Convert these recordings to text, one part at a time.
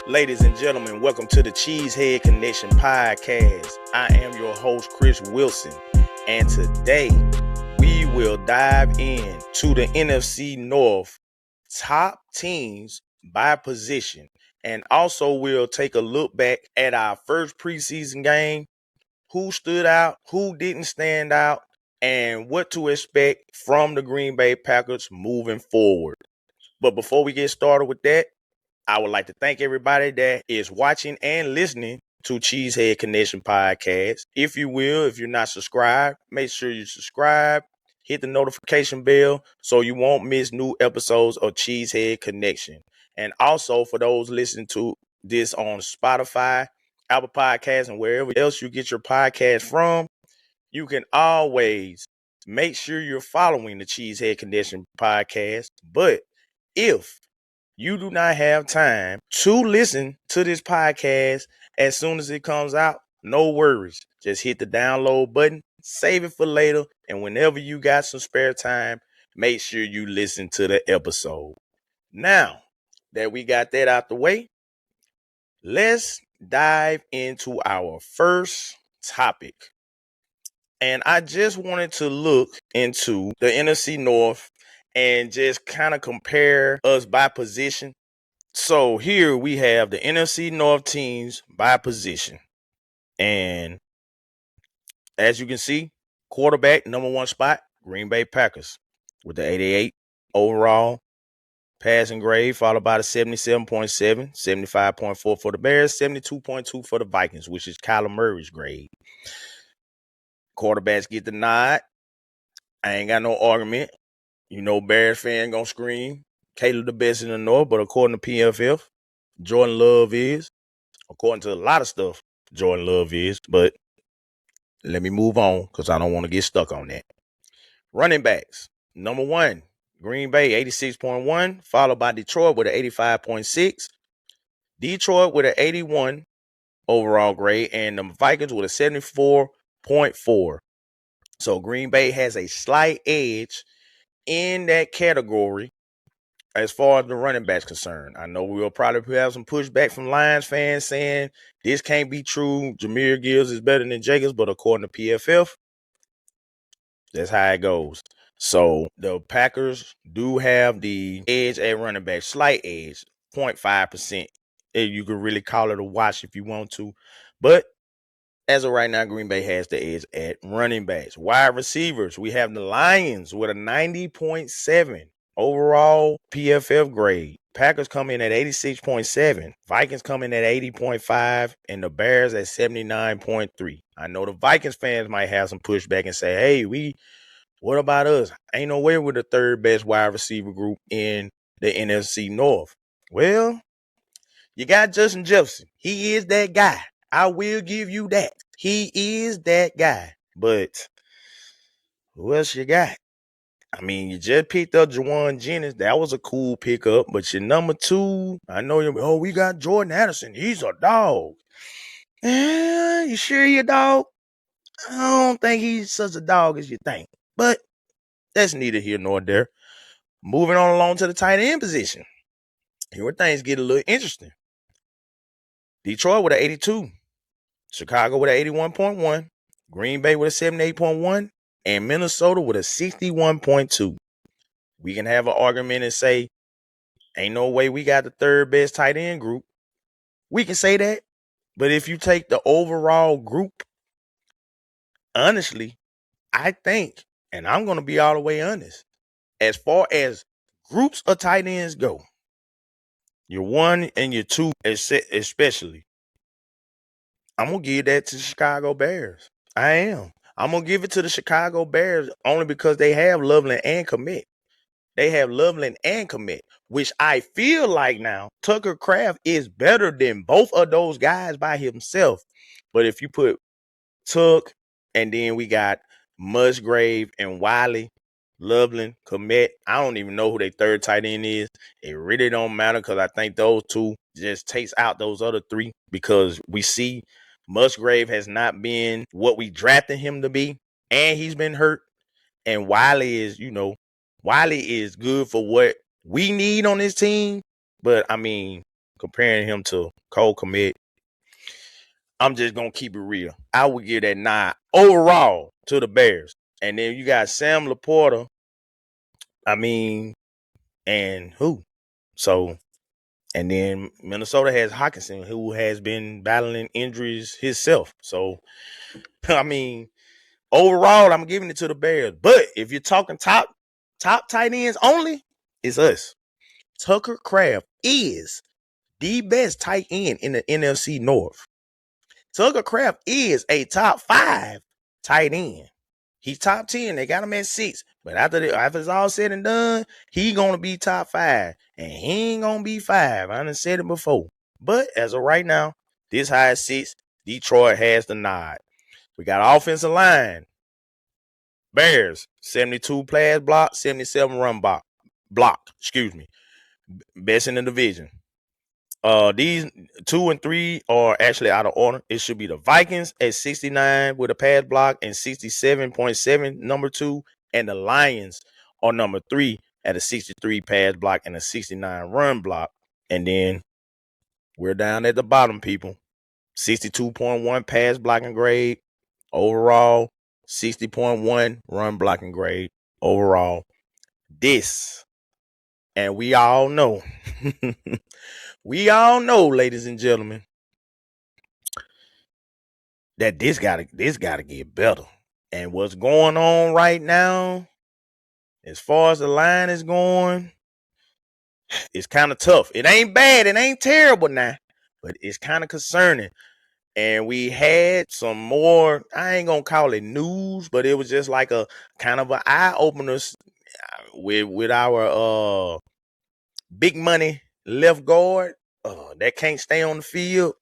Ladies and gentlemen, welcome to the CheeseHead Connection podcast. I am your host, Chris Wilson, and today we will dive in to the NFC North top teams by position, and also we'll take a look back at our first preseason game, who stood out, who didn't stand out, and what to expect from the Green Bay Packers moving forward. But before we get started with that, I would like to thank everybody that is watching and listening to CheeseHead Connection podcast. If you will, if you're not subscribed, make sure you subscribe, hit the notification bell so you won't miss new episodes of CheeseHead Connection. And also for those listening to this on Spotify, Apple Podcasts, and wherever else you get your podcast from, you can always make sure you're following the CheeseHead Connection podcast. But if you do not have time to listen to this podcast as soon as it comes out, no worries. Just hit the download button, save it for later, and whenever you got some spare time, make sure you listen to the episode. Now that we got that out the way, let's dive into our first topic. And I just wanted to look into the NFC North and just kind of compare us by position. So here we have the NFC North teams by position. And as you can see, quarterback, number one spot, Green Bay Packers with the 88 overall passing grade, followed by the 77.7, 75.4 for the Bears, 72.2 for the Vikings, which is Kyler Murray's grade. Quarterbacks get the nod. I ain't got no argument. You know, Bears fan gonna scream, Caleb the best in the North, but according to PFF, Jordan Love is. According to a lot of stuff, Jordan Love is. But let me move on because I don't want to get stuck on that. Running backs. Number one, Green Bay, 86.1, followed by Detroit with an 85.6. Detroit with an 81 overall grade, and the Vikings with a 74.4. So Green Bay has a slight edge in that category as far as the running backs concerned. I know we'll probably have some pushback from Lions fans saying this can't be true. Jahmyr Gibbs is better than Jacobs, but according to PFF, that's how it goes. So the Packers do have the edge at running back, slight edge, 0.5%. You could really call it a wash if you want to. But as of right now, Green Bay has the edge at running backs. Wide receivers, we have the Lions with a 90.7 overall PFF grade. Packers come in at 86.7. Vikings come in at 80.5. And the Bears at 79.3. I know the Vikings fans might have some pushback and say, hey, what about us? Ain't no way we're the third best wide receiver group in the NFC North. Well, you got Justin Jefferson. He is that guy. I will give you that. He is that guy. But who else you got? I mean, you just picked up Juwan Jennings. That was a cool pickup. But your number two, I know we got Jordan Addison. He's a dog. You sure you're a dog? I don't think he's such a dog as you think. But that's neither here nor there. Moving on along to the tight end position. Here where things get a little interesting. Detroit with an 82. Chicago with an 81.1. Green Bay with a 78.1. And Minnesota with a 61.2. We can have an argument and say, ain't no way we got the third best tight end group. We can say that. But if you take the overall group, honestly, I think, and I'm going to be all the way honest, as far as groups of tight ends go, your one and your two especially, I'm going to give that to the Chicago Bears. I am. I'm going to give it to the Chicago Bears only because they have Loveland and Kmet. They have Loveland and Kmet, which I feel like now Tucker Kraft is better than both of those guys by himself. But if you put Tuck and then we got Musgrave and Wiley, Loveland, Kmet, I don't even know who their third tight end is. It really don't matter because I think those two just takes out those other three because we see Musgrave has not been what we drafted him to be, and he's been hurt. And Wiley is good for what we need on this team. But, I mean, comparing him to Cole Kmet, I'm just gonna keep it real. I would give that 9 overall to the Bears. And then you got Sam Laporta. I mean, and who? So, and then Minnesota has Hawkinson, who has been battling injuries himself. So, I mean, overall, I'm giving it to the Bears. But if you're talking top tight ends only, it's us. Tucker Kraft is the best tight end in the NFC North. Tucker Kraft is a top 5 tight end. He's top 10. They got him at 6. But after it's all said and done, he gonna be top 5. And he ain't gonna be 5. I done said it before. But as of right now, this high 6, Detroit has the nod. We got offensive line. Bears, 72 pass block, 77 run block. Excuse me. Best in the division. These 2 and 3 are actually out of order. It should be the Vikings at 69 with a pass block and 67.7, number 2, and the Lions are number 3 at a 63 pass block and a 69 run block. And then we're down at the bottom, people. 62.1 pass blocking grade overall, 60.1 run blocking grade overall. This, and we all know. We all know, ladies and gentlemen, that this gotta get better. And what's going on right now, as far as the line is going, it's kind of tough. It ain't bad, it ain't terrible now, but it's kind of concerning. And we had some more, I ain't gonna call it news, but it was just like a kind of an eye opener with our big money left guard that can't stay on the field.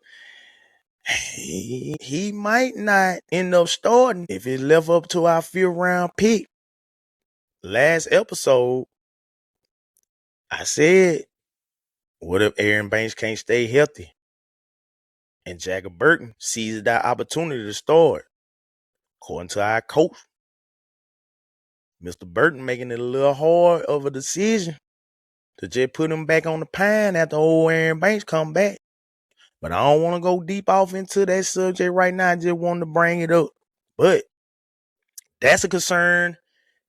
He might not end up starting if it left up to our 5th round pick. Last episode, I said, what if Aaron Banks can't stay healthy? And Jacob Burton seizes that opportunity to start. According to our coach, Mr. Burton making it a little hard of a decision to just put him back on the pine after old Aaron Banks come back. But I don't want to go deep off into that subject right now. I just wanted to bring it up. But that's a concern.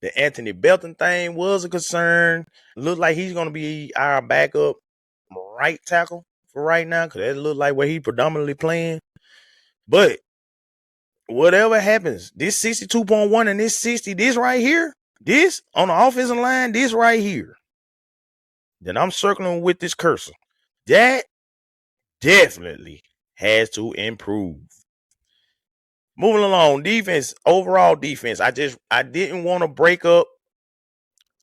The Anthony Belton thing was a concern. Looks like he's going to be our backup right tackle for right now because that looks like where he predominantly playing. But whatever happens, this 62.1 and this 60, this right here, this on the offensive line, this right here, that I'm circling with this cursor, that definitely has to improve. Moving along, defense, overall defense. I didn't want to break up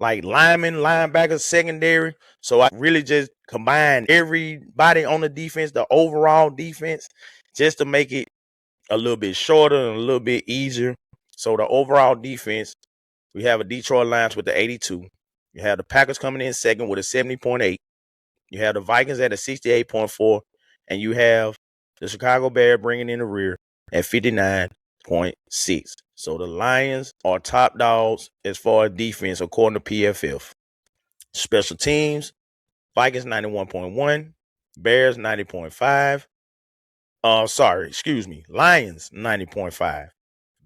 like linemen, linebackers, secondary. So I really just combined everybody on the defense, the overall defense, just to make it a little bit shorter and a little bit easier. So the overall defense, we have a Detroit Lions with the 82. You have the Packers coming in second with a 70.8. You have the Vikings at a 68.4. And you have the Chicago Bears bringing in the rear at 59.6. So the Lions are top dogs as far as defense, according to PFF. Special teams, Vikings 91.1, Bears 90.5. Lions 90.5,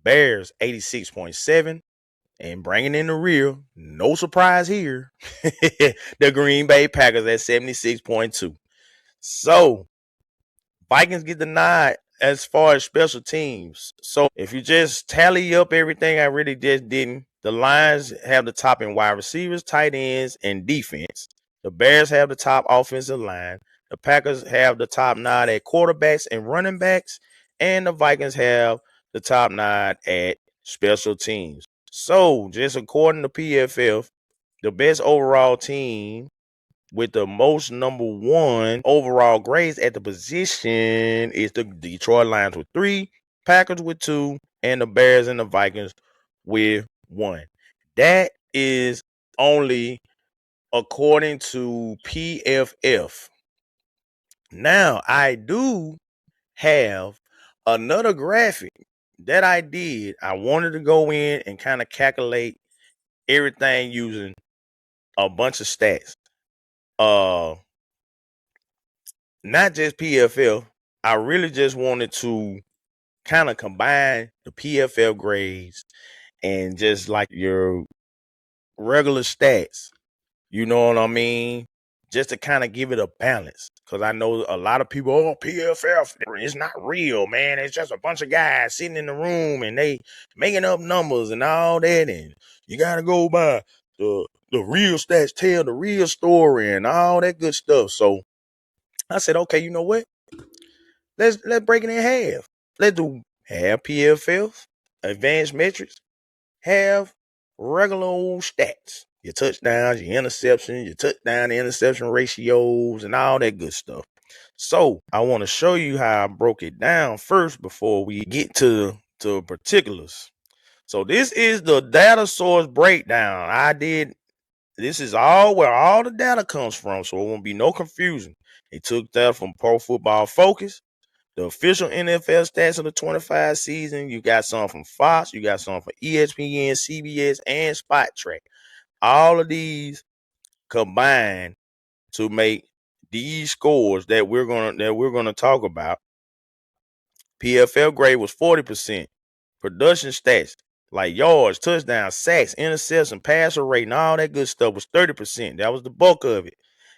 Bears 86.7, and bringing in the rear, no surprise here, the Green Bay Packers at 76.2. So Vikings get the nod as far as special teams. So if you just tally up everything, I really just didn't. The Lions have the top in wide receivers, tight ends, and defense. The Bears have the top offensive line. The Packers have the top nod at quarterbacks and running backs. And the Vikings have the top nod at special teams. So just according to PFF, the best overall team with the most number 1 overall grades at the position is the Detroit Lions with 3, Packers with 2, and the Bears and the Vikings with 1. That is only according to PFF. Now, I do have another graphic that I did. I wanted to go in and kind of calculate everything using a bunch of stats. not just PFF. I really just wanted to kind of combine the PFF grades and just like your regular stats. You know what I mean? Just to kind of give it a balance. Because I know a lot of people, oh, PFF, it's not real, man. It's just a bunch of guys sitting in the room and they making up numbers and all that. And you got to go by the real stats, tell the real story and all that good stuff. So I said, okay, you know what? Let's break it in half. Let's do half PFF, advanced metrics, have regular old stats. Your touchdowns, your interceptions, your touchdown to interception ratios, and all that good stuff. So I want to show you how I broke it down first before we get to particulars. So this is the data source breakdown. This is all where all the data comes from, so it won't be no confusion. They took that from Pro Football Focus, the official NFL stats of the 25 season. You got some from Fox, you got some from ESPN, CBS, and Spot Track. All of these combined to make these scores that we're gonna talk about. PFF grade was 40%. Production stats like yards, touchdowns, sacks, interception, passer rate, and all that good stuff was 30%. That was the bulk of it.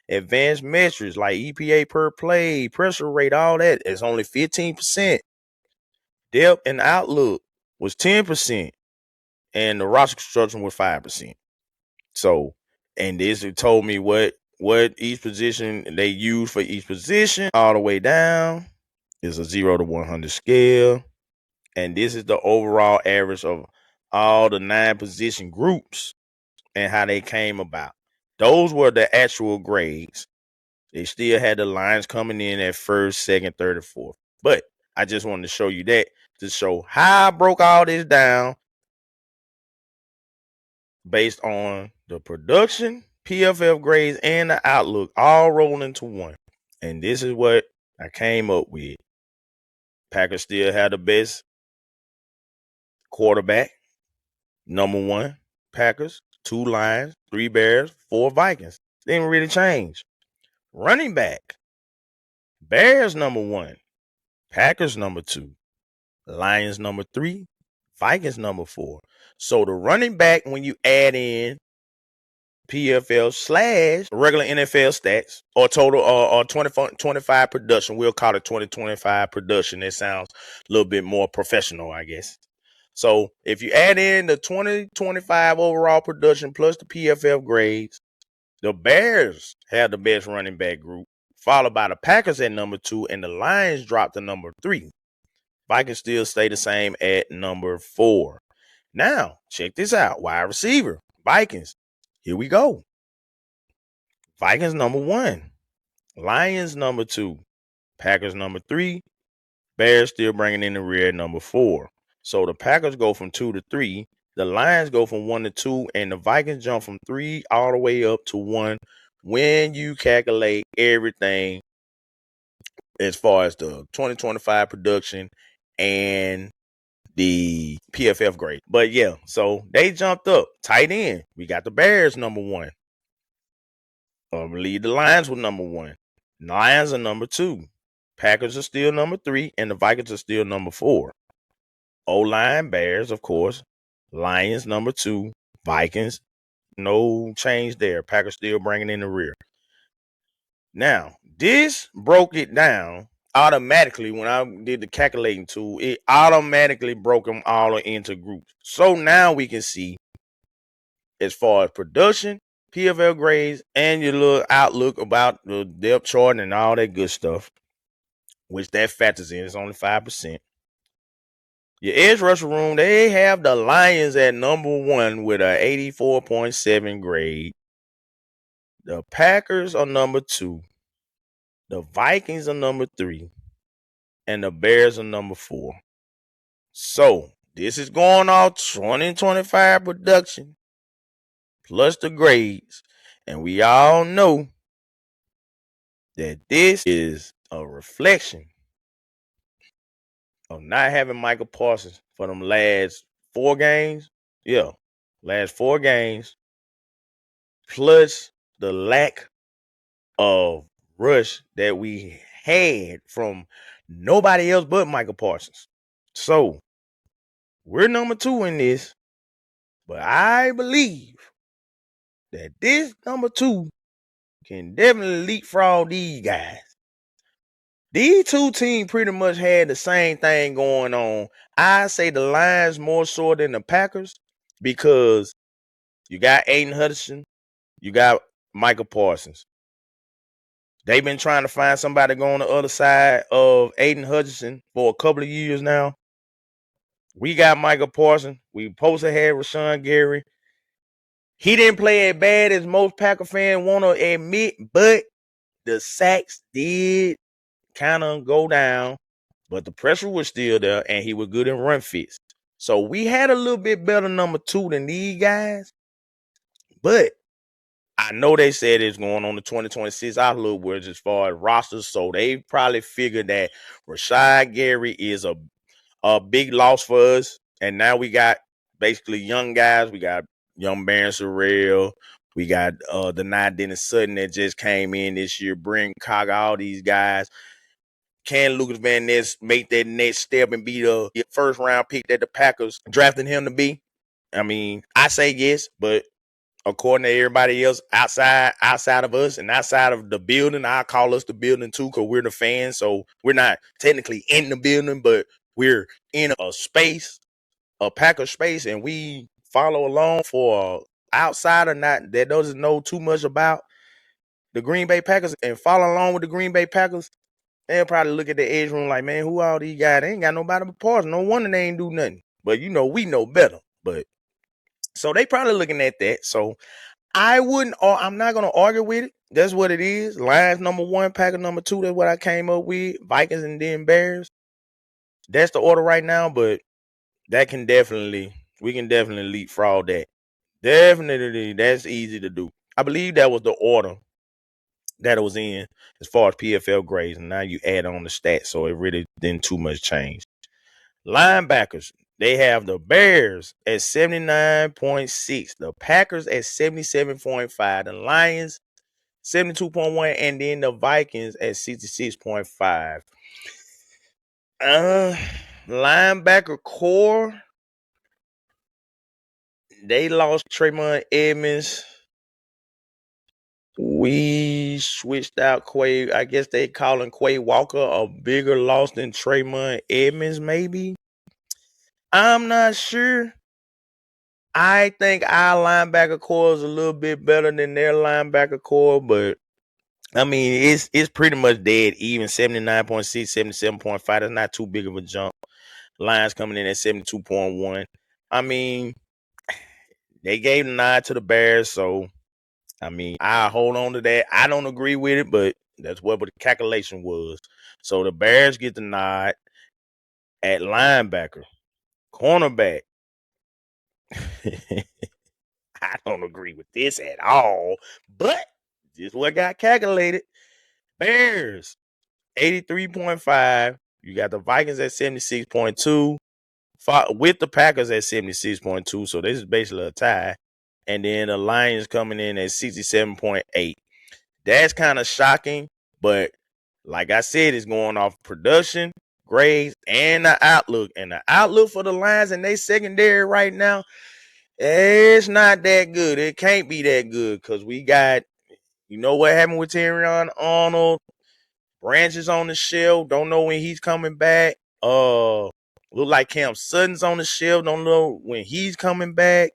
Advanced metrics like EPA per play, pressure rate, all that is only 15%. Depth and outlook was 10%, and the roster construction was 5%. So, and this told me what each position they use for each position, all the way down is a 0 to 100 scale, and this is the overall average of all the 9 position groups and how they came about. Those were the actual grades. They still had the lines coming in at first, second, third, and fourth. But I just wanted to show you that to show how I broke all this down based on the production, PFF grades, and the outlook all rolled into one. And this is what I came up with. Packers still had the best quarterback. Number 1, Packers. 2 Lions, 3 Bears, 4 Vikings. Didn't really change. Running back. Bears number 1. Packers number 2. Lions number 3. Vikings number 4. So the running back, when you add in PFL / regular NFL stats or total or 25 production, we'll call it 2025 production. It sounds a little bit more professional, I guess. So if you add in the 2025 overall production plus the PFF grades, the Bears have the best running back group, followed by the Packers at number 2, and the Lions dropped to number 3. Vikings still stay the same at number 4. Now, check this out. Wide receiver, Vikings. Here we go. Vikings number 1. Lions number 2. Packers number 3. Bears still bringing in the rear at number 4. So the Packers go from 2 to 3. The Lions go from 1 to 2. And the Vikings jump from 3 all the way up to 1 when you calculate everything as far as the 2025 production and the PFF grade. But yeah, so they jumped up. Tight end, we got the Bears number 1. I believe the Lions were number 1. Lions are number 2. Packers are still number 3, and the Vikings are still number 4. O-line, Bears, of course. Lions number 2. Vikings, no change there. Packers still bringing in the rear. Now, this broke it down automatically. When I did the calculating tool, it automatically broke them all into groups. So now we can see as far as production, PFL grades, and your little outlook about the depth chart and all that good stuff, which that factors in. It's only 5%. Your edge rusher room, they have the Lions at number 1 with a 84.7 grade. The Packers are number 2. The Vikings are number 3. And the Bears are number 4. So this is going off 2025 production plus the grades. And we all know that this is a reflection of not having Michael Parsons for them last 4 games. Yeah, last 4 games. Plus the lack of rush that we had from nobody else but Michael Parsons. So we're number 2 in this, but I believe that this number 2 can definitely leapfrog these guys. These two teams pretty much had the same thing going on. I say the Lions more so than the Packers because you got Aiden Hutchinson, you got Michael Parsons. They've been trying to find somebody to go on the other side of Aiden Hutchinson for a couple of years now. We got Michael Parsons. We supposed to have Rashawn Gary. He didn't play as bad as most Packer fans want to admit, but the sacks did kind of go down, but the pressure was still there, and he was good in run fits. So we had a little bit better number 2 than these guys, but I know they said it's going on the 2026 outlook, which as far as rosters, so they probably figured that Rashad Gary is a big loss for us, and now we got basically young guys. We got young Baron Sorrell. We got the Dennis Sutton that just came in this year, Brent Cog, all these guys. Can Lucas Van Ness make that next step and be the first round pick that the Packers drafted him to be? I mean, I say yes, but according to everybody else outside of us and outside of the building, I call us the building too because we're the fans. So we're not technically in the building, but we're in a space, a Packer space, and we follow along for outsider not that doesn't know too much about the Green Bay Packers and follow along with the Green Bay Packers. They'll probably look at the edge room like, man, who all these guys? They ain't got nobody but Parsons. No wonder they ain't do nothing. But, we know better. But so they probably looking at that. So I'm not going to argue with it. That's what it is. Lions number 1, Packers number 2. That's what I came up with. Vikings and then Bears. That's the order right now, but we can definitely leapfrog that. Definitely, that's easy to do. I believe that was the order that it was in as far as PFL grades, and now you add on the stats, so it really didn't too much change. Linebackers, they have the Bears at 79.6, the Packers at 77.5, the Lions 72.1, and then the Vikings at 66.5. Linebacker core, they lost Tremont Edmonds. We switched out Quay. I guess they calling Quay Walker a bigger loss than Tremont Edmonds, maybe. I'm not sure. I think our linebacker core is a little bit better than their linebacker core, but I mean, it's pretty much dead even. 79.6, 77.5. That's not too big of a jump. Lions coming in at 72.1. I mean, they gave the nod to the Bears, so I mean, I hold on to that. I don't agree with it, but that's what the calculation was. So the Bears get the nod at linebacker. Cornerback. I don't agree with this at all, but this is what got calculated. Bears, 83.5. You got the Vikings at 76.2. With the Packers at 76.2. So this is basically a tie. And then the Lions coming in at 67.8. That's kind of shocking, but like I said, it's going off production, grades, and the outlook. And the outlook for the Lions and they secondary right now, it's not that good. It can't be that good because we got, what happened with Terrion Arnold. Branches on the shelf. Don't know when he's coming back. Look like Cam Sutton's on the shelf. Don't know when he's coming back.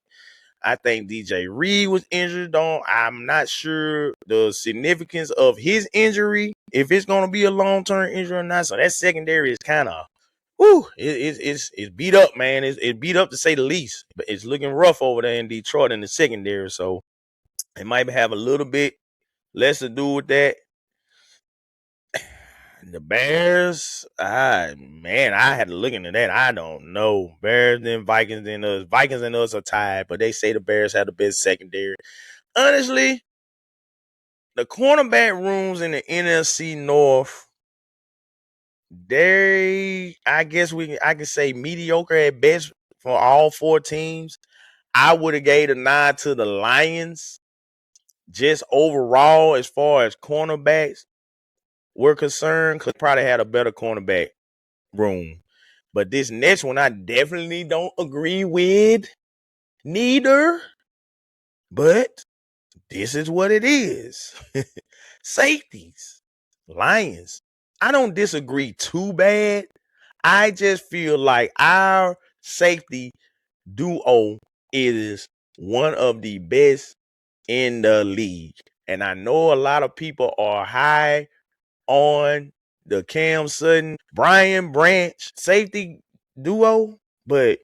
I think DJ Reed was injured. I'm not sure the significance of his injury, if it's going to be a long-term injury or not. So that secondary is kind of, it's beat up, man. It's beat up to say the least. But it's looking rough over there in Detroit in the secondary. So it might have a little bit less to do with that. The Bears, I had to look into that. I don't know. Bears then Vikings then us. Vikings and us are tied, but they say the Bears have the best secondary. Honestly, the cornerback rooms in the NFC North, I can say mediocre at best for all 4 teams. I would have gave a nod to the Lions just overall as far as cornerbacks. were concerned, because probably had a better cornerback room. But this next one, I definitely don't agree with neither. But this is what it is. Safeties, Lions. I don't disagree too bad. I just feel like our safety duo is one of the best in the league. And I know a lot of people are high on the Cam Sutton, Brian Branch safety duo, but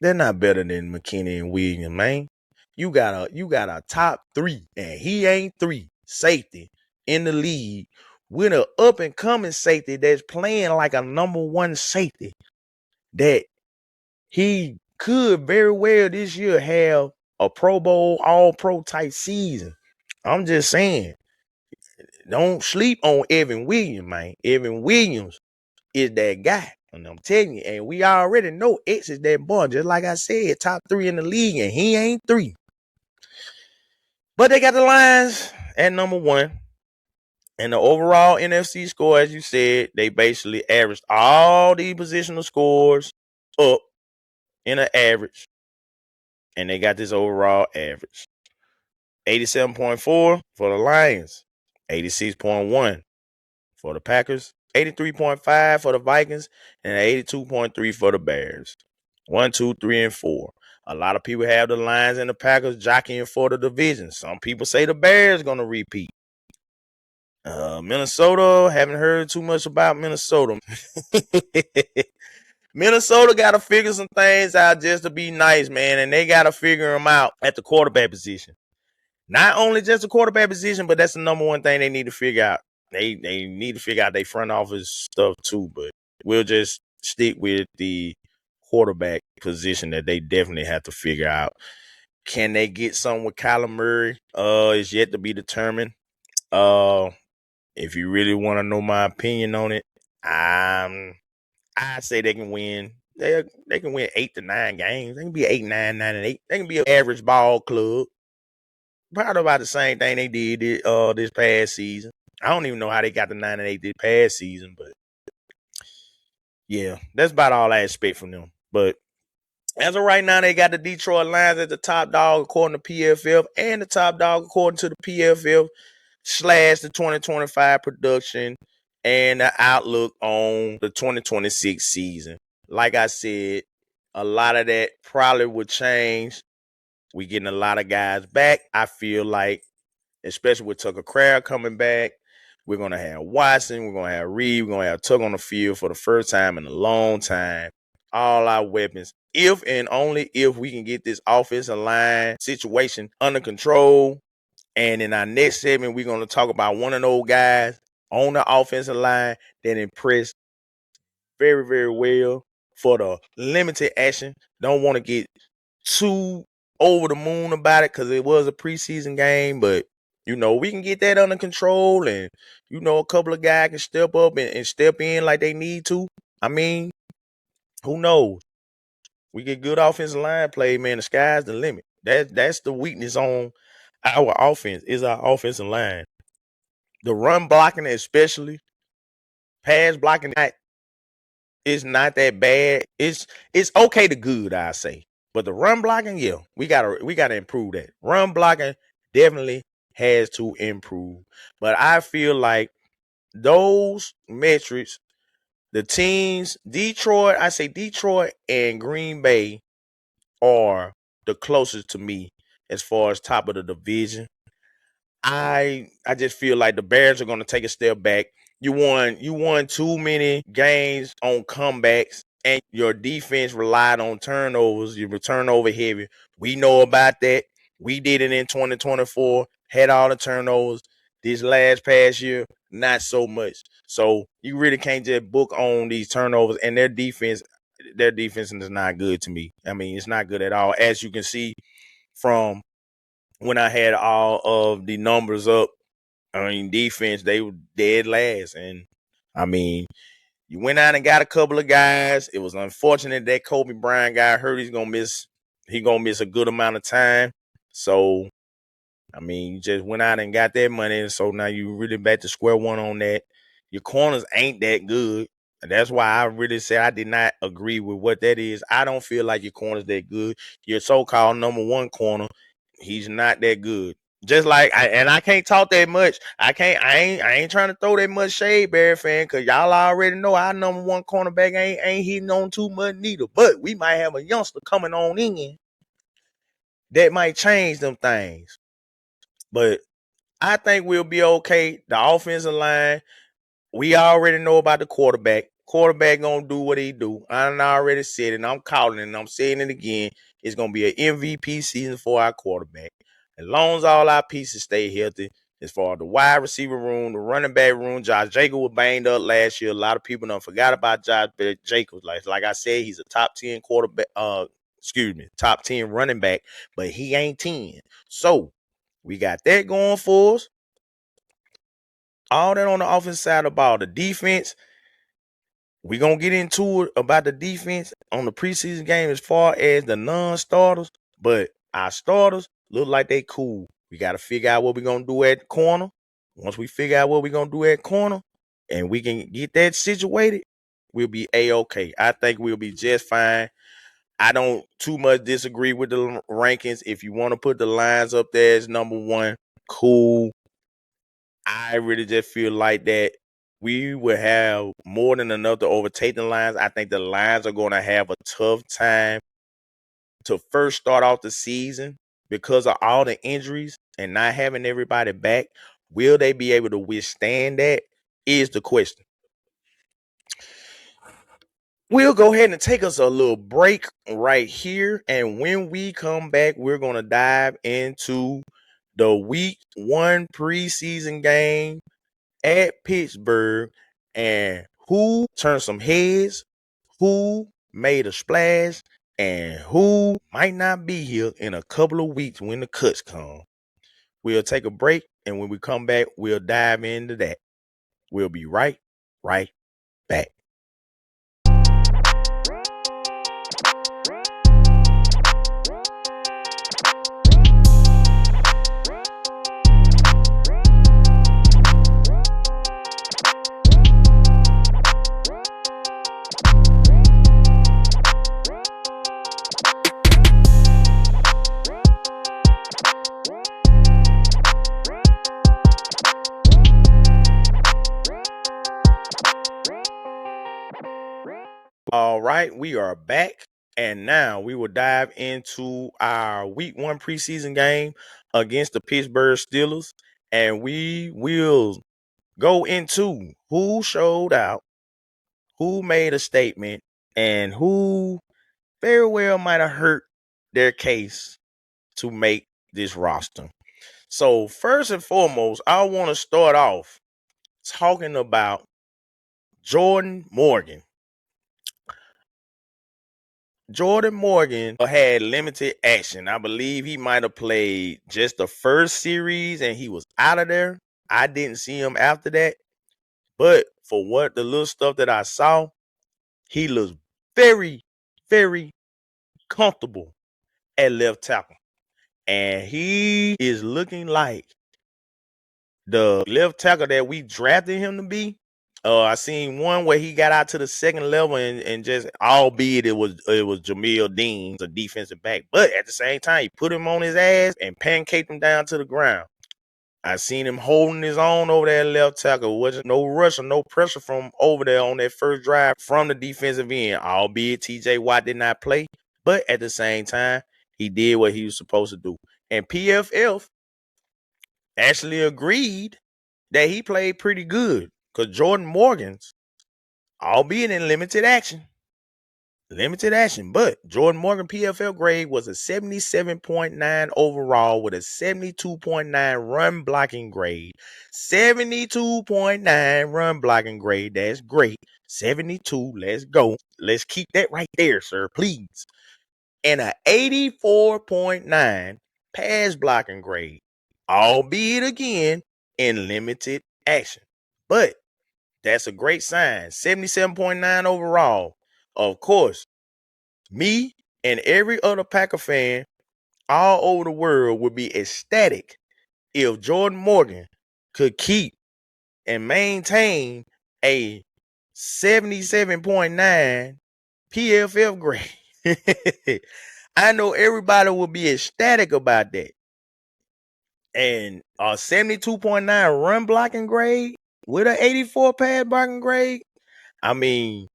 they're not better than McKinney and Williams, man. You got a top 3, and he ain't 3 safety in the league with an up and coming safety that's playing like a number 1 safety that he could very well this year have a Pro Bowl, All Pro type season. I'm just saying, don't sleep on Evan Williams, man. Evan Williams is that guy. And I'm telling you, and we already know X is that boy. Just like I said, top 3 in the league, and he ain't 3. But they got the Lions at number 1. And the overall NFC score, as you said, they basically averaged all the positional scores up in an average. And they got this overall average. 87.4 for the Lions. 86.1 for the Packers. 83.5 for the Vikings. And 82.3 for the Bears. 1, 2, 3, and 4. A lot of people have the Lions and the Packers jockeying for the division. Some people say the Bears going to repeat. Minnesota, haven't heard too much about Minnesota. Minnesota got to figure some things out just to be nice, man. And they got to figure them out at the quarterback position. Not only just the quarterback position, but that's the number one thing they need to figure out. They need to figure out their front office stuff too. But we'll just stick with the quarterback position that they definitely have to figure out. Can they get something with Kyler Murray? It's yet to be determined. If you really want to know my opinion on it, I say they can win. They can win 8 to 9 games. They can be 8, 9, 9, and 8. They can be an average ball club. Probably about the same thing they did this past season. I don't even know how they got the 9 and 8 this past season, but yeah, that's about all I expect from them. But as of right now, they got the Detroit Lions as the top dog according to PFF, and the top dog according to the PFF / the 2025 production and the outlook on the 2026 season. Like I said, a lot of that probably would change. We getting a lot of guys back. I feel like, especially with Tucker Craft coming back, we're going to have Watson, we're going to have Reed, we're going to have Tucker on the field for the first time in a long time. All our weapons. If and only if we can get this offensive line situation under control. And in our next segment, we're going to talk about one of those guys on the offensive line that impressed very, very well for the limited action. Don't want to get too over the moon about it because it was a preseason game, but we can get that under control, and a couple of guys can step up and step in like they need to. I mean, who knows? We get good offensive line play, man. The sky's the limit. That's the weakness on our offense, is our offensive line. The run blocking, especially pass blocking, is not that bad. It's okay to good, I say. But the run blocking, yeah, we gotta improve that. Run blocking definitely has to improve. But I feel like those metrics, the teams, Detroit and Green Bay are the closest to me as far as top of the division. I just feel like the Bears are going to take a step back. You won too many games on comebacks, and your defense relied on turnovers. You were turnover heavy. We know about that. We did it in 2024, had all the turnovers. This last past year, not so much. So you really can't just book on these turnovers, and their defense is not good to me. I mean, it's not good at all. As you can see from when I had all of the numbers up, I mean, defense, they were dead last. And, I mean, you went out and got a couple of guys. It was unfortunate that Kobe Bryant got hurt. He's going to miss a good amount of time. So, I mean, you just went out and got that money. So now you really back to square one on that. Your corners ain't that good. And that's why I really said I did not agree with what that is. I don't feel like your corner's that good. Your so-called number one corner, he's not that good. Just like I can't talk that much. I ain't trying to throw that much shade, Bear fan, because y'all already know our number one cornerback ain't hitting on too much neither. But we might have a youngster coming on in that might change them things. But I think we'll be okay. The offensive line, we already know about the quarterback. Quarterback gonna do what he do. I already said it, and I'm calling it, and I'm saying it again. It's gonna be an MVP season for our quarterback. As long as all our pieces stay healthy, as far as the wide receiver room, the running back room, Josh Jacobs was banged up last year. A lot of people don't forgot about Josh Jacobs. Like I said, he's a top 10 quarterback, top 10 running back, but he ain't 10. So we got that going for us. All that on the offensive side of the ball. The defense, we're going to get into it about the defense on the preseason game as far as the non-starters. But our starters look like they cool. We got to figure out what we're going to do at corner. Once we figure out what we're going to do at corner and we can get that situated, we'll be A-okay. I think we'll be just fine. I don't too much disagree with the rankings. If you want to put the lines up there as number one, cool. I really just feel like that we will have more than enough to overtake the Lions. I think the Lions are going to have a tough time to first start off the season because of all the injuries and not having everybody back. Will they be able to withstand that is the question. We'll go ahead and take us a little break right here. And when we come back, we're going to dive into the week 1 preseason game at Pittsburgh and who turned some heads, who made a splash, and who might not be here in a couple of weeks when the cuts come. We'll take a break, and when we come back, we'll dive into that. We'll be right back. All right, we are back, and now we will dive into our week 1 preseason game against the Pittsburgh Steelers, and we will go into who showed out, who made a statement, and who very well might have hurt their case to make this roster. So first and foremost, I want to start off talking about Jordan Morgan. Jordan Morgan had limited action. I believe he might have played just the first series and he was out of there. I didn't see him after that. But for what the little stuff that I saw, he looks very, very comfortable at left tackle. And he is looking like the left tackle that we drafted him to be. I seen one where he got out to the second level and just, albeit it was Jamil Dean, a defensive back, but at the same time, he put him on his ass and pancaked him down to the ground. I seen him holding his own over there left tackle. Wasn't no rush or no pressure from over there on that first drive from the defensive end, albeit TJ Watt did not play, but at the same time, he did what he was supposed to do. And PFF actually agreed that he played pretty good. Because Jordan Morgan's, albeit in limited action, but Jordan Morgan PFL grade was a 77.9 overall with a 72.9 run blocking grade. 72.9 run blocking grade. That's great. 72. Let's go. Let's keep that right there, sir, please. And a 84.9 pass blocking grade, albeit again in limited action. But that's a great sign. 77.9 overall. Of course, me and every other Packer fan all over the world would be ecstatic if Jordan Morgan could keep and maintain a 77.9 PFF grade. I know everybody will be ecstatic about that. And a 72.9 run blocking grade with an 84 pass blocking grade. I mean,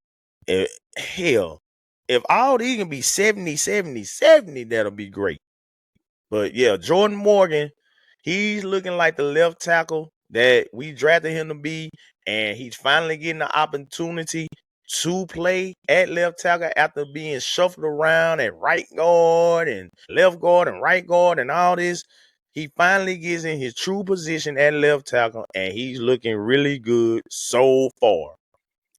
hell, if all these can be 70, 70, 70, that'll be great. But yeah, Jordan Morgan, he's looking like the left tackle that we drafted him to be, and he's finally getting the opportunity to play at left tackle after being shuffled around at right guard and left guard and right guard and all this. He finally gets in his true position at left tackle, and he's looking really good so far.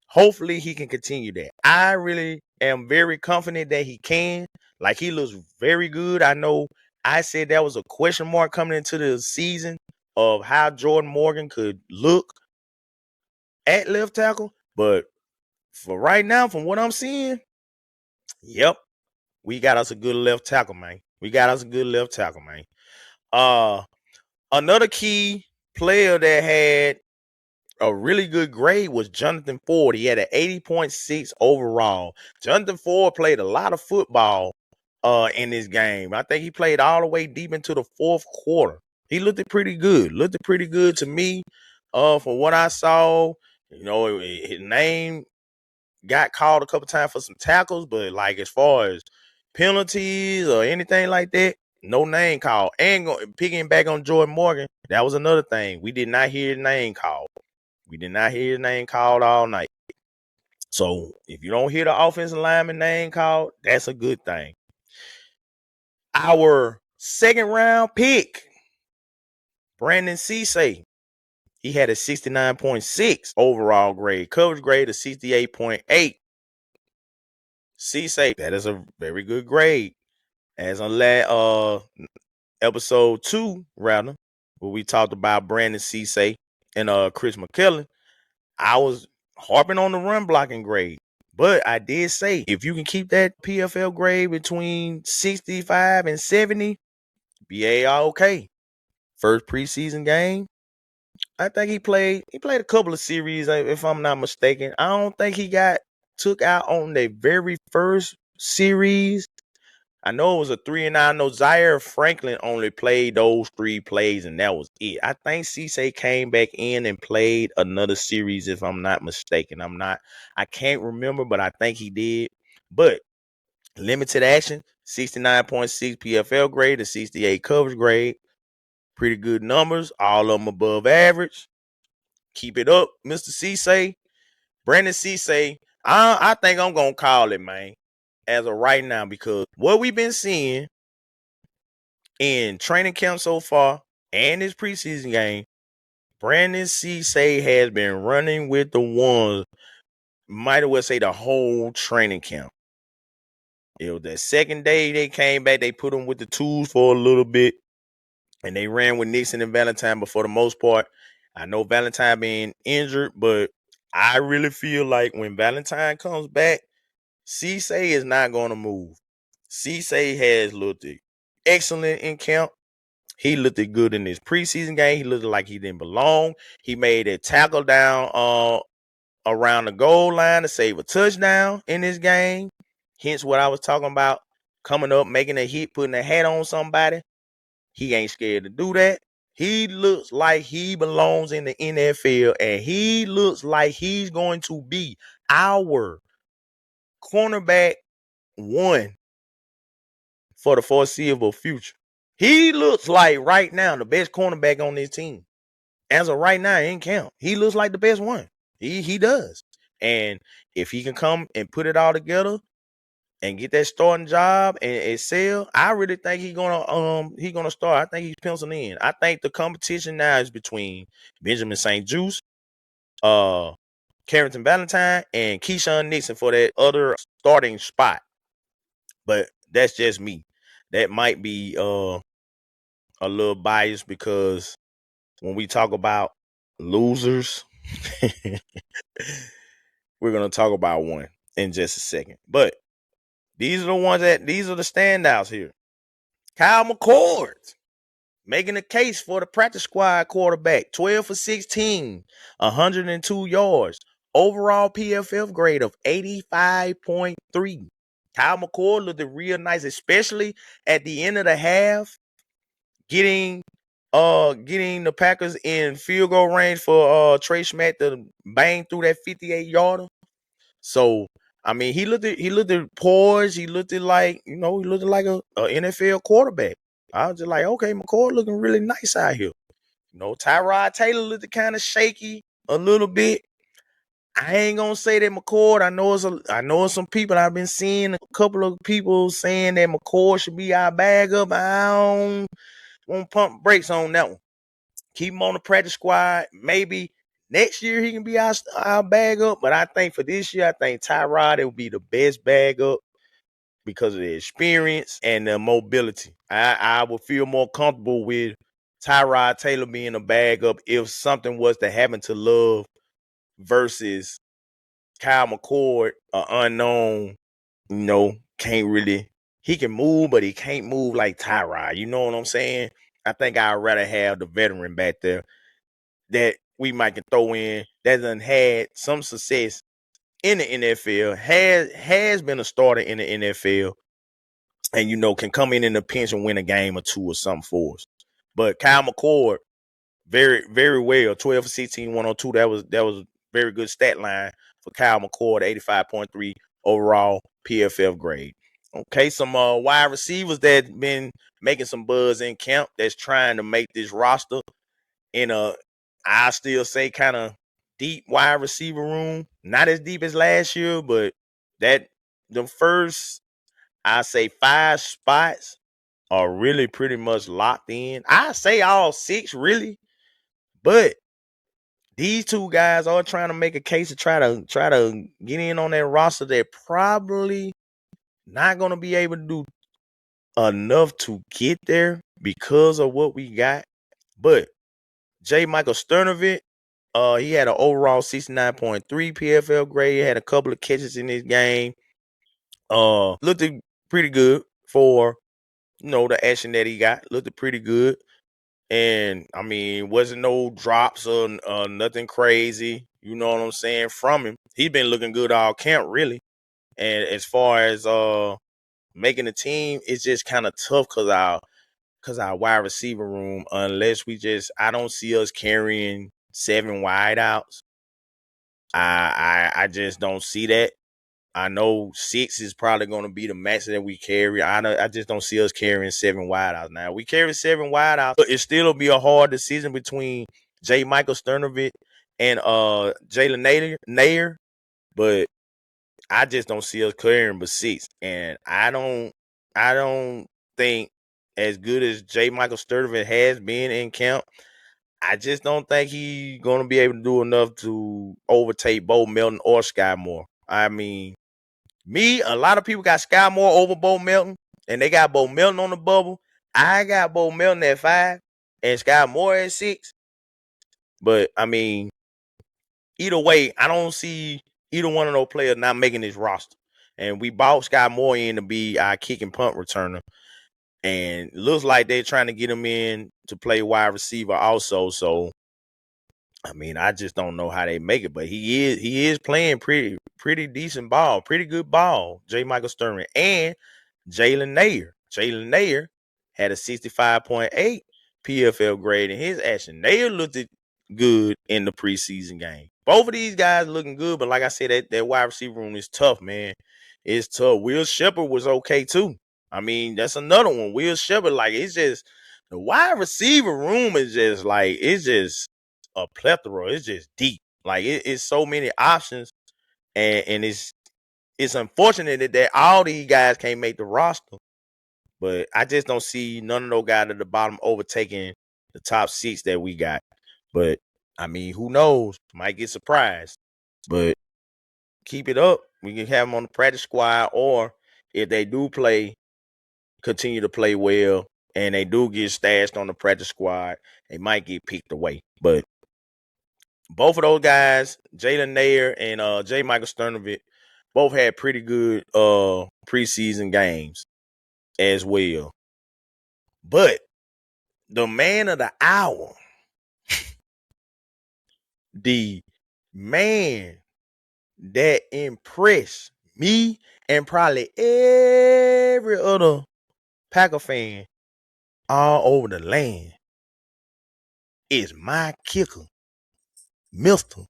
Hopefully he can continue that. I really am very confident that he can. Like, he looks very good. I know I said that was a question mark coming into the season of how Jordan Morgan could look at left tackle. But for right now, from what I'm seeing, yep, we got us a good left tackle, man. Another key player that had a really good grade was Jonathan Ford. He had an 80.6 overall. Jonathan Ford played a lot of football in this game. I think he played all the way deep into the fourth quarter. He looked pretty good. To me. From what I saw, his name got called a couple times for some tackles, but like as far as penalties or anything like that, no name called. And picking back on Jordan Morgan, that was another thing. We did not hear his name called. All night. So if you don't hear the offensive lineman name called, that's a good thing. Our second round pick, Brandon Cisse, he had a 69.6 overall grade, coverage grade of 68.8. Cisse, that is a very good grade. As on episode 2, rather, where we talked about Brandon Cisse and Chris McKellen, I was harping on the run blocking grade. But I did say, if you can keep that PFL grade between 65 and 70, be okay. First preseason game, I think he played a couple of series, if I'm not mistaken. I don't think he got took out on the very first series. I know it was a 3-9. I know Zaire Franklin only played those 3 plays, and that was it. I think Cisse came back in and played another series, if I'm not mistaken. I can't remember, but I think he did. But limited action, 69.6 PFL grade, a 68 coverage grade. Pretty good numbers, all of them above average. Keep it up, Mr. Cisse. Brandon Cisse, I think I'm going to call it, man, as of right now, because what we've been seeing in training camp so far and his preseason game, Brandon Cisse has been running with the ones, might as well say the whole training camp. It was that second day they came back, they put him with the tools for a little bit, and they ran with Nixon and Valentine, but for the most part, I know Valentine being injured, but I really feel like when Valentine comes back, Cisse is not going to move. Cisse has looked excellent in camp. He looked good in his preseason game. He looked like he didn't belong. He made a tackle down around the goal line to save a touchdown in this game. Hence what I was talking about, coming up, making a hit, putting a hat on somebody. He ain't scared to do that. He looks like he belongs in the NFL, and he looks like he's going to be our cornerback 1 for the foreseeable future. He looks like right now the best cornerback on this team. As of right now in camp, he looks like the best one. He does. And if he can come and put it all together and get that starting job and excel, I really think he's gonna start. I think he's penciled in. I think the competition now is between Benjamin St. Juste, Carrington Valentine, and Keyshawn Nixon for that other starting spot. But that's just me. That might be a little biased, because when we talk about losers, we're gonna talk about one in just a second. But these are the standouts here. Kyle McCord making a case for the practice squad quarterback, 12 for 16, 102 yards, overall PFF grade of 85.3. Kyle McCord looked real nice, especially at the end of the half, getting the Packers in field goal range for Trey Smack to bang through that 58-yarder. So I mean, he looked poised. He looked like he looked like a NFL quarterback. I was just like, okay, McCord looking really nice out here. Tyrod Taylor looked kind of shaky a little bit. I ain't gonna say that McCord. I know it's some people. I've been seeing a couple of people saying that McCord should be our backup. I don't want to pump brakes on that one. Keep him on the practice squad. Maybe next year he can be our backup. But I think for this year, I think Tyrod will be the best backup because of the experience and the mobility. I would feel more comfortable with Tyrod Taylor being a backup if something was to happen to Love versus Kyle McCord, an unknown, can't really. He can move, but he can't move like Tyrod. You know what I'm saying? I think I'd rather have the veteran back there that we might can throw in that done had some success in the NFL, has been a starter in the NFL, and can come in a pinch and win a game or two or something for us. But Kyle McCord, very, very well, 12 for 16, 102. That was a very good stat line for Kyle McCord, 85.3 overall PFF grade. Okay, some wide receivers that been making some buzz in camp that's trying to make this roster in I still say kind of deep wide receiver room. Not as deep as last year, but that the first, I say 5 spots are really pretty much locked in. I say all 6 really, but these 2 guys are trying to make a case to try to get in on that roster. They're probably not going to be able to do enough to get there because of what we got. But J. Michael Sternovich, he had an overall 69.3 PFL grade. He had a couple of catches in this game. Looked pretty good for the action that he got. Looked pretty good. And I mean, wasn't no drops or nothing crazy. You know what I'm saying? From him. He's been looking good all camp, really. And as far as making the team, it's just kind of tough because our wide receiver room, unless I don't see us carrying 7 wideouts. I just don't see that. I know 6 is probably going to be the max that we carry. I just don't see us carrying 7 wideouts. Now, we carry 7 wideouts, but it still will be a hard decision between J. Michael Sternovich and Jalen Nair. But I just don't see us carrying but 6. And I don't think, as good as J. Michael Sternovich has been in camp, I just don't think he's going to be able to do enough to overtake Bo Melton or Sky Moore. I mean, a lot of people got Sky Moore over Bo Melton, and they got Bo Melton on the bubble. I got Bo Melton at 5 and Sky Moore at 6. But, I mean, either way, I don't see either one of those players not making this roster. And we bought Sky Moore in to be our kick and punt returner. And it looks like they're trying to get him in to play wide receiver also. So, I mean, I just don't know how they make it. But he is playing pretty decent ball, pretty good ball, J. Michael Sterling. And Jalen Nair. Jalen Nair had a 65.8 PFL grade in his action. Nair looked good in the preseason game. Both of these guys looking good, but like I said, that wide receiver room is tough, man. It's tough. Will Shepard was okay too. I mean, that's another one. Will Shepard, like, it's just the wide receiver room is just like, it's just a plethora. It's just deep. Like, it's so many options, and it's unfortunate that all these guys can't make the roster. But I just don't see none of those guys at the bottom overtaking the top 6 that we got. But I mean, who knows? Might get surprised. But keep it up. We can have them on the practice squad, or if they do continue to play well, and they do get stashed on the practice squad, they might get picked away. But both of those guys, Jalen Nair and J. Michael Sternovich, both had pretty good preseason games as well. But the man of the hour, the man that impressed me and probably every other Packer fan all over the land is my kicker, Mr.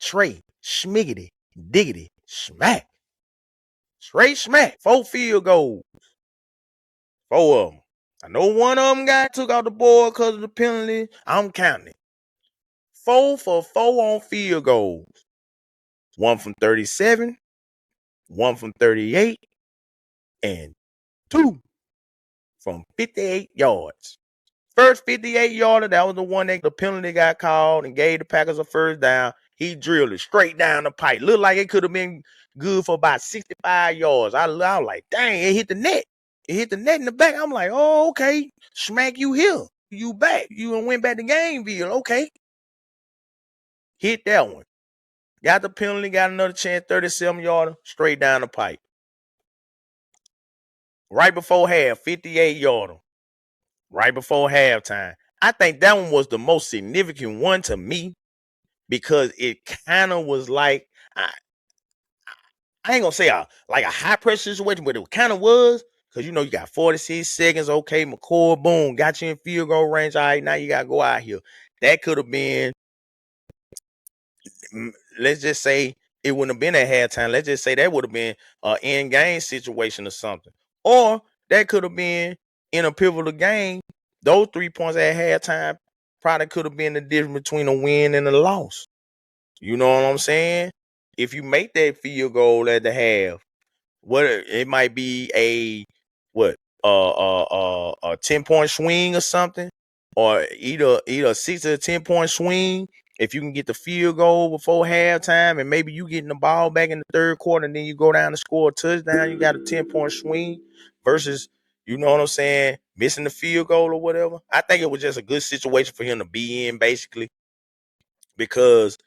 Trey Schmiggity Diggity Smack. Trey Smack, 4 field goals. 4 of them. I know one of them got took out the board because of the penalty. I'm counting it. 4 for 4 on field goals. 1 from 37, 1 from 38, and 2 from 58 yards. First 58-yarder, that was the one that the penalty got called and gave the Packers a first down. He drilled it straight down the pipe. Looked like it could have been good for about 65 yards. I was like, dang, it hit the net. It hit the net in the back. I'm like, oh, okay. Smack, you here. You back. You went back to Gameville. Okay. Hit that one. Got the penalty, got another chance, 37-yarder, straight down the pipe. Right before half, 58-yarder. Right before halftime. I think that one was the most significant one to me because it kind of was like, I ain't going to say like a high-pressure situation, but it kind of was because, you got 46 seconds. Okay, McCoy, boom, got you in field goal range. All right, now you got to go out here. That could have been, let's just say it wouldn't have been at halftime. Let's just say that would have been an in-game situation or something. Or that could have been in a pivotal game. Those 3 points at halftime probably could have been the difference between a win and a loss. You know what I'm saying? If you make that field goal at the half, it might be a 10-point swing or something, or either a 6 or 10-point swing. If you can get the field goal before halftime, and maybe you getting the ball back in the third quarter, and then you go down and score a touchdown, you got a 10-point swing versus, you know what I'm saying, missing the field goal or whatever. I think it was just a good situation for him to be in, basically, because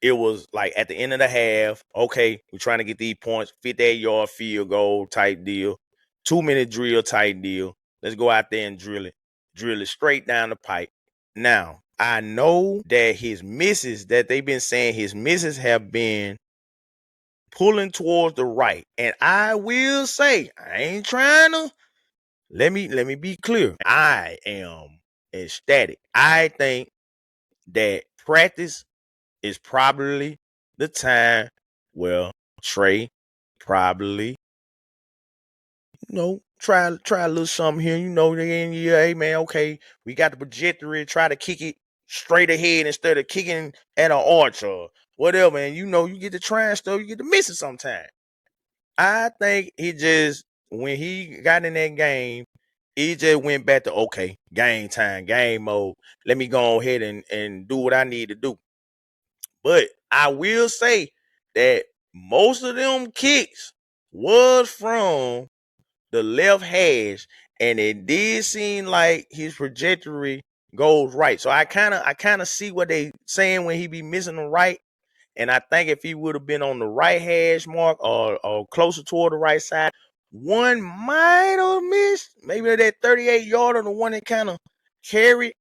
it was like at the end of the half, okay, we're trying to get these points, 58-yard field goal type deal, 2-minute drill type deal. Let's go out there and drill it straight down the pipe. Now, I know that his misses, that they've been saying his misses have been pulling towards the right. And I will say, I ain't trying to, let me be clear. I am ecstatic. I think that practice is probably the time where Trey probably, try a little something here. Hey man, okay, we got the trajectory, try to kick it straight ahead instead of kicking at an arch or whatever. And you get the trying stuff, you get to miss it sometime. I think when he got in that game, he just went back to, okay, game time, game mode. Let me go ahead and do what I need to do. But I will say that most of them kicks was from the left hash, and it did seem like his trajectory goes right. So I kind of see what they saying when he be missing the right. And I think if he would have been on the right hash mark or closer toward the right side, one might have missed. Maybe that 38-yard or the one that kind of carried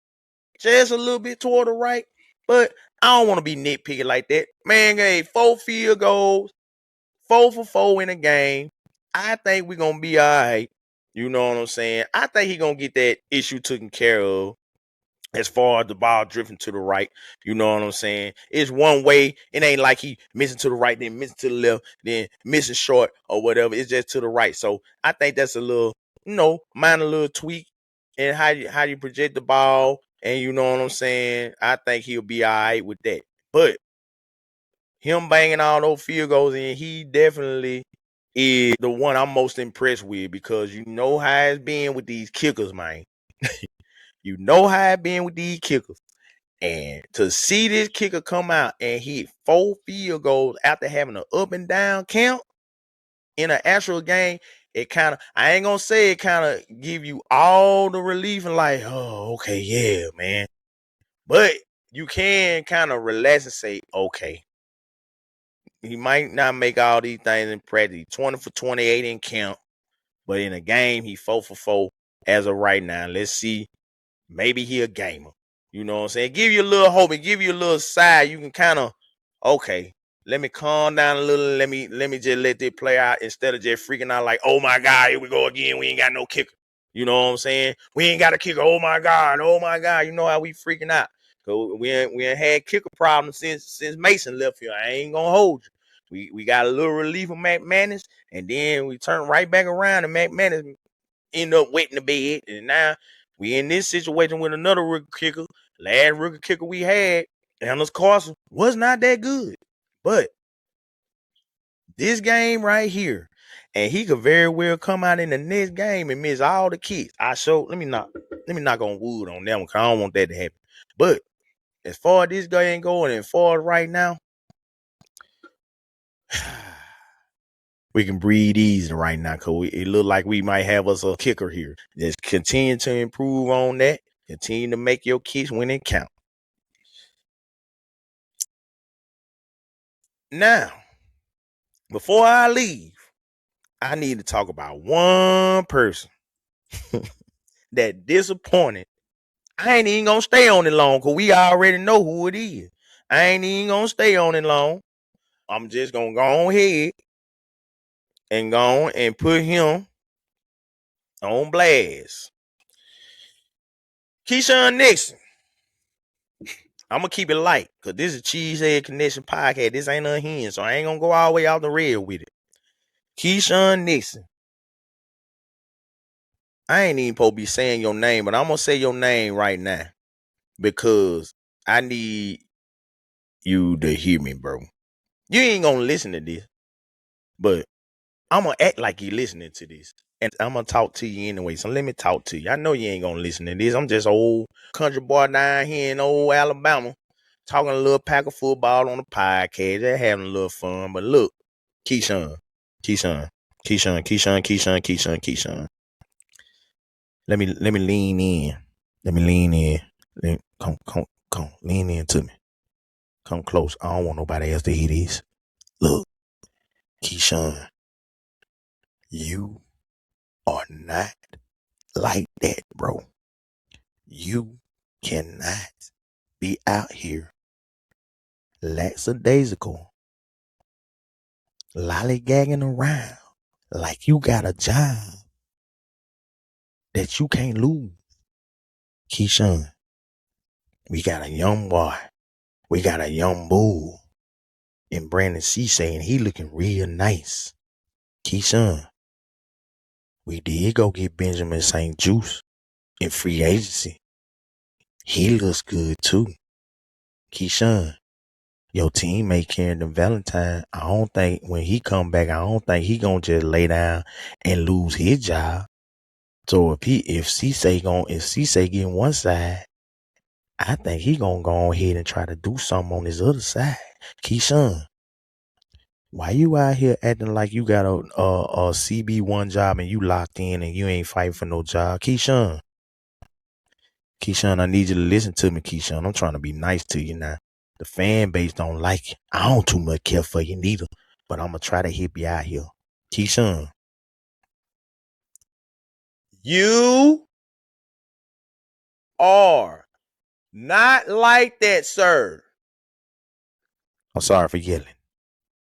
just a little bit toward the right. But I don't want to be nitpicky like that. Man gave 4 field goals, 4 for 4 in a game. I think we're going to be all right. You know what I'm saying? I think he's going to get that issue taken care of as far as the ball drifting to the right. You know what I'm saying? It's one way. It ain't like he missing to the right, then missing to the left, then missing short or whatever. It's just to the right. So I think that's a little, minor little tweak in how you project the ball. And you know what I'm saying? I think he'll be all right with that. But him banging all those field goals in, he definitely is the one I'm most impressed with, because you know how it's been with these kickers, man. You know how it's been with these kickers. And to see this kicker come out and hit 4 field goals after having an up and down count in an actual game, it kind of, I ain't gonna say it kind of give you all the relief and like, oh, okay, yeah, man. But you can kind of relax and say, okay, he might not make all these things in practice. 20 for 28 in count, but in a game, he 4 for 4 as of right now. Let's see. Maybe he a gamer. You know what I'm saying? Give you a little hope and give you a little side. You can kind of, okay, let me calm down a little. Let me just let this play out instead of just freaking out like, oh my God, here we go again. We ain't got no kicker. You know what I'm saying? We ain't got a kicker. Oh my God. You know how we freaking out. So we ain't had kicker problems since Mason left here. I ain't gonna hold you. We got a little relief of Mac Manus, and then we turn right back around, and Mac Manus end up wetting the bed. And now we in this situation with another rookie kicker. Last rookie kicker we had, Anders Carson, was not that good. But this game right here, and he could very well come out in the next game and miss all the kicks. Let me knock on wood on that one, because I don't want that to happen. But as far as this game going, and far as right now, we can breathe easy right now, because it look like we might have us a kicker here. Just continue to improve on that. Continue to make your kicks when it count. Now, before I leave, I need to talk about one person that disappointed. I ain't even gonna stay on it long, because we already know who it is. I ain't even gonna stay on it long. I'm just gonna go ahead and go on and put him on blast. Keyshawn Nixon. I'm gonna keep it light, because this is CheeseHead Connection podcast. This ain't unhinged, so I ain't gonna go all the way out the rail with it. Keyshawn Nixon. I ain't even supposed to be saying your name, but I'm gonna say your name right now, because I need you to hear me, bro. You ain't gonna listen to this, but I'm gonna act like you listening to this, and I'm gonna talk to you anyway. So let me talk to you. I know you ain't gonna listen to this. I'm just old country boy down here in old Alabama, talking a little pack of football on the podcast. They're having a little fun. But look, Keyshawn. Let me lean in. Come, lean in to me. Come close. I don't want nobody else to hear this. Look, Keyshawn, you are not like that, bro. You cannot be out here lackadaisical, lollygagging around like you got a job that you can't lose. Keyshawn, we got a young boy. We got a young bull in Brandon Cisse, and he looking real nice. Keyshawn, we did go get Benjamin St. Juice in free agency. He looks good too. Keyshawn, your teammate Carrington Valentine, I don't think when he come back, I don't think he gonna just lay down and lose his job. So if Cisse getting one side, I think he gonna go ahead and try to do something on his other side. Keyshawn, why you out here acting like you got a CB1 job and you locked in and you ain't fighting for no job? Keyshawn, I need you to listen to me, Keyshawn. I'm trying to be nice to you now. The fan base don't like you. I don't too much care for you neither, but I'm going to try to help you out here. Keyshawn, you are not like that, sir. I'm sorry for yelling,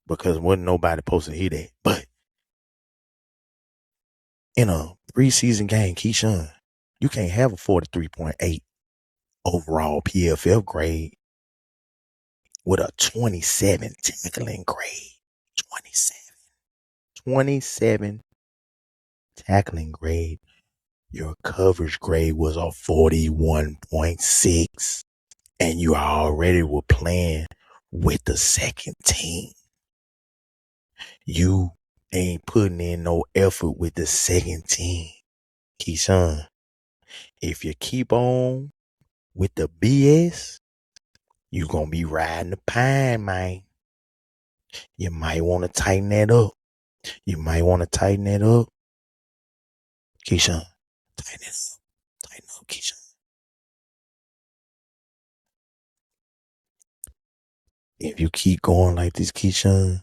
because wasn't nobody supposed to hear that. But in a preseason game, Keyshawn, you can't have a 43.8 overall PFF grade with a 27 tackling grade. 27 tackling grade. Your coverage grade was a 41.6, and you already were playing with the second team. You ain't putting in no effort with the second team. Keyshawn, if you keep on with the BS, you gonna be riding the pine, man. You might want to tighten that up. Keyshawn, tighten it up, Keyshawn. If you keep going like this, Keyshawn,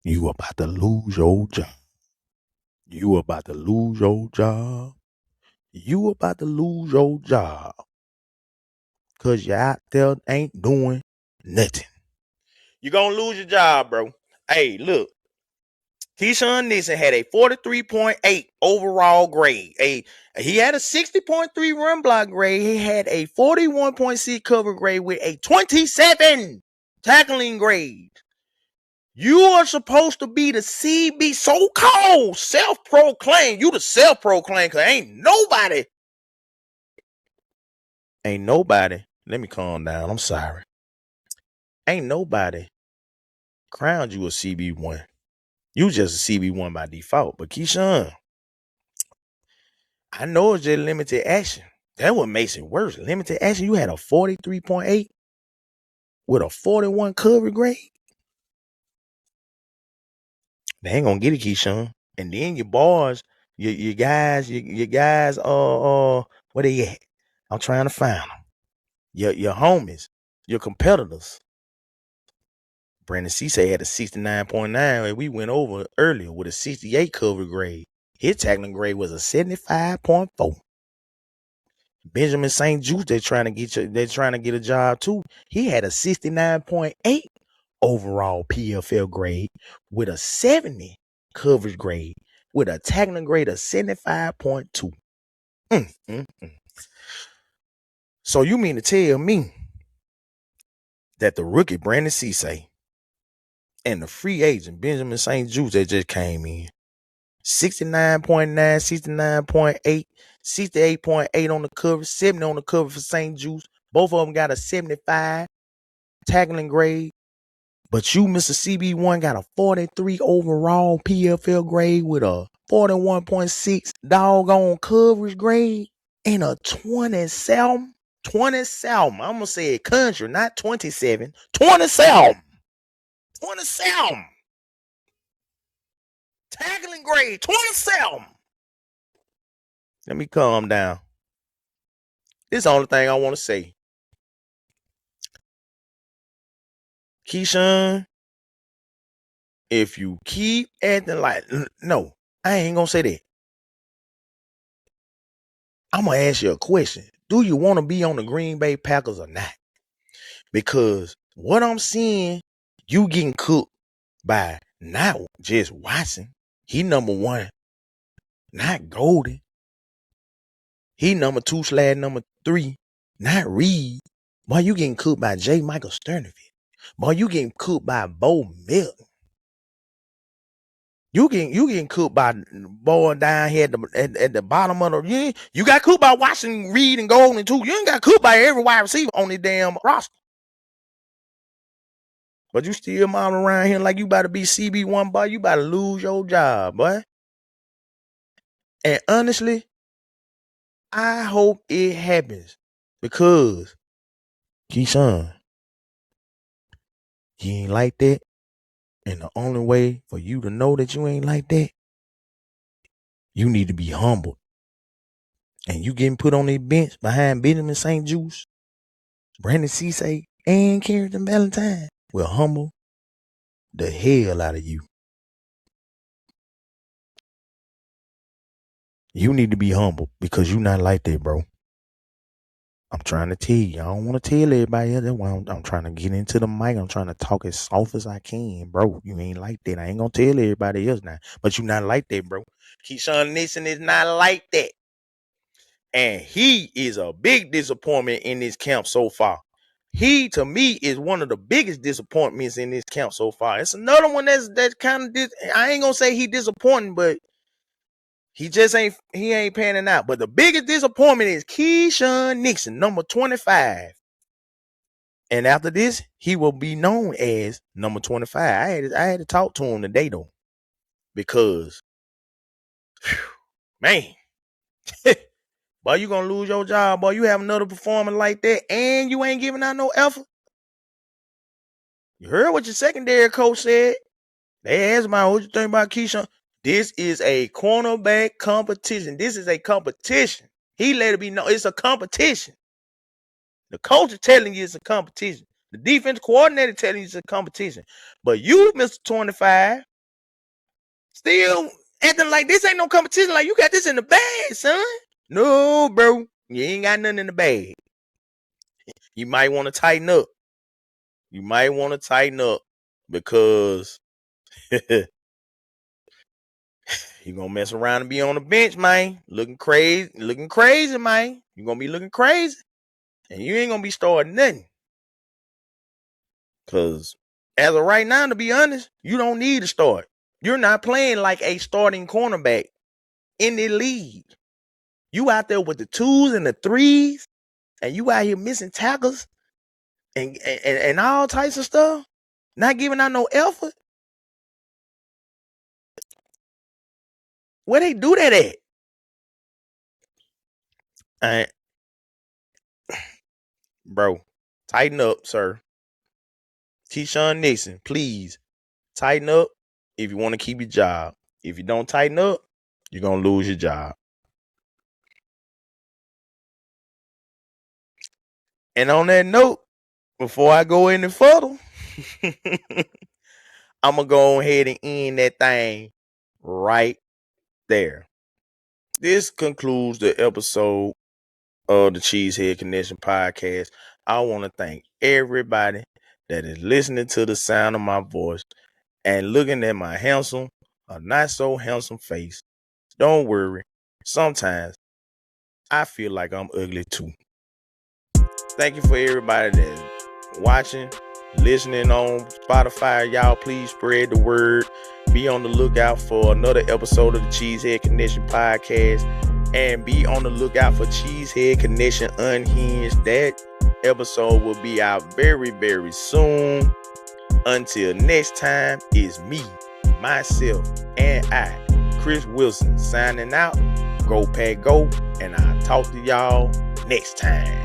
you about to lose your job. You about to lose your job. Because you out there ain't doing nothing. You're going to lose your job, bro. Hey, look. Keyshawn Nixon had a 43.8 overall grade. He had a 60.3 run block grade. He had a 41.6 cover grade with a 27 tackling grade. You are supposed to be the CB, so-called self-proclaimed. You the self-proclaimed, because ain't nobody. Let me calm down. I'm sorry. Ain't nobody crowned you a CB1. You just a CB1 by default. But Keyshawn, I know it's just limited action. That's what makes it worse. Limited action, you had a 43.8 with a 41 cover grade. They ain't gonna get it, Keyshawn. And then your boys, your guys, where they at? I'm trying to find them. Your homies, your competitors. Brandon Cisse had a 69.9, and we went over earlier with a 68 cover grade. His tackling grade was a 75.4. Benjamin St. Juste, they're trying to get a job too. He had a 69.8 overall PFL grade with a 70 coverage grade with a tackling grade of 75.2. So you mean to tell me that the rookie Brandon Cisse and the free agent Benjamin St. Juste that just came in, 69.9, 69.8, 68.8 on the cover, 70 on the cover for St. Juste. Both of them got a 75 tackling grade. But you, Mr. CB1, got a 43 overall PFL grade with a 41.6 doggone coverage grade and a 27. I'm going to say it country, not 27. 27. Tackling grade, 27. Let me calm down. This is the only thing I want to say. Keyshawn, if you keep acting like, no, I ain't going to say that. I'm going to ask you a question. Do you want to be on the Green Bay Packers or not? Because what I'm seeing, you getting cooked by not just Watson. He number one, not Golden. He number 2 / number 3, not Reed. Boy, you getting cooked by J. Michael Sternovich. Boy, you getting cooked by Bo Milton. You getting cooked by boy down here at the bottom of the. You got cooked by Washington, Reed, and Golden too. You ain't got cooked by every wide receiver on the damn roster. But you still mobbing around here like you about to be CB1, boy. You about to lose your job, boy. And honestly, I hope it happens because Keyshawn, you ain't like that. And the only way for you to know that you ain't like that, you need to be humbled. And you getting put on the bench behind Benjamin St. Juste, Brandon Cisse, and Carrington Valentine will humble the hell out of you. You need to be humble because you not like that, bro. I'm trying to tell you. I don't want to tell everybody else. That's why I'm trying to get into the mic. I'm trying to talk as soft as I can, bro. You ain't like that. I ain't going to tell everybody else now. But you not like that, bro. Keyshawn Nixon is not like that. And he is a big disappointment in this camp so far. He, to me, is one of the biggest disappointments in this camp so far. It's another one that's kind of, I ain't going to say he disappointing, but he ain't panning out. But the biggest disappointment is Keyshawn Nixon, number 25. And after this, he will be known as number 25. I had to talk to him today, though. Because, man, boy, you going to lose your job, boy. You have another performance like that, and you ain't giving out no effort. You heard what your secondary coach said. They asked about what you think about Keyshawn. This is a cornerback competition. This is a competition. He let it be known. It's a competition. The coach is telling you it's a competition. The defense coordinator telling you it's a competition. But you, Mr. 25, still acting like this ain't no competition. Like you got this in the bag, son. No, bro. You ain't got nothing in the bag. You might want to tighten up. because you're gonna mess around and be on the bench, man. Looking crazy, man. You're gonna be looking crazy. And you ain't gonna be starting nothing. Because as of right now, to be honest, you don't need to start. You're not playing like a starting cornerback in the league. You out there with the 2s and the 3s, and you out here missing tackles and all types of stuff, not giving out no effort. Where they do that at? Bro, tighten up, sir. Keyshawn Nixon, please tighten up if you want to keep your job. If you don't tighten up, you're going to lose your job. And on that note, before I go any further, I'm going to go ahead and end that thing right there. This concludes the episode of the CheeseHead Connection podcast. I want to thank everybody that is listening to the sound of my voice and looking at my handsome or not so handsome face. Don't worry. Sometimes I feel like I'm ugly too. Thank you for everybody that's watching, listening on Spotify. Y'all please spread the word. Be on the lookout for another episode of the CheeseHead Connection podcast. And be on the lookout for CheeseHead Connection Unhinged. That episode will be out very, very soon. Until next time, it's me, myself, and I, Chris Wilson, signing out. Go Pack Go, and I'll talk to y'all next time.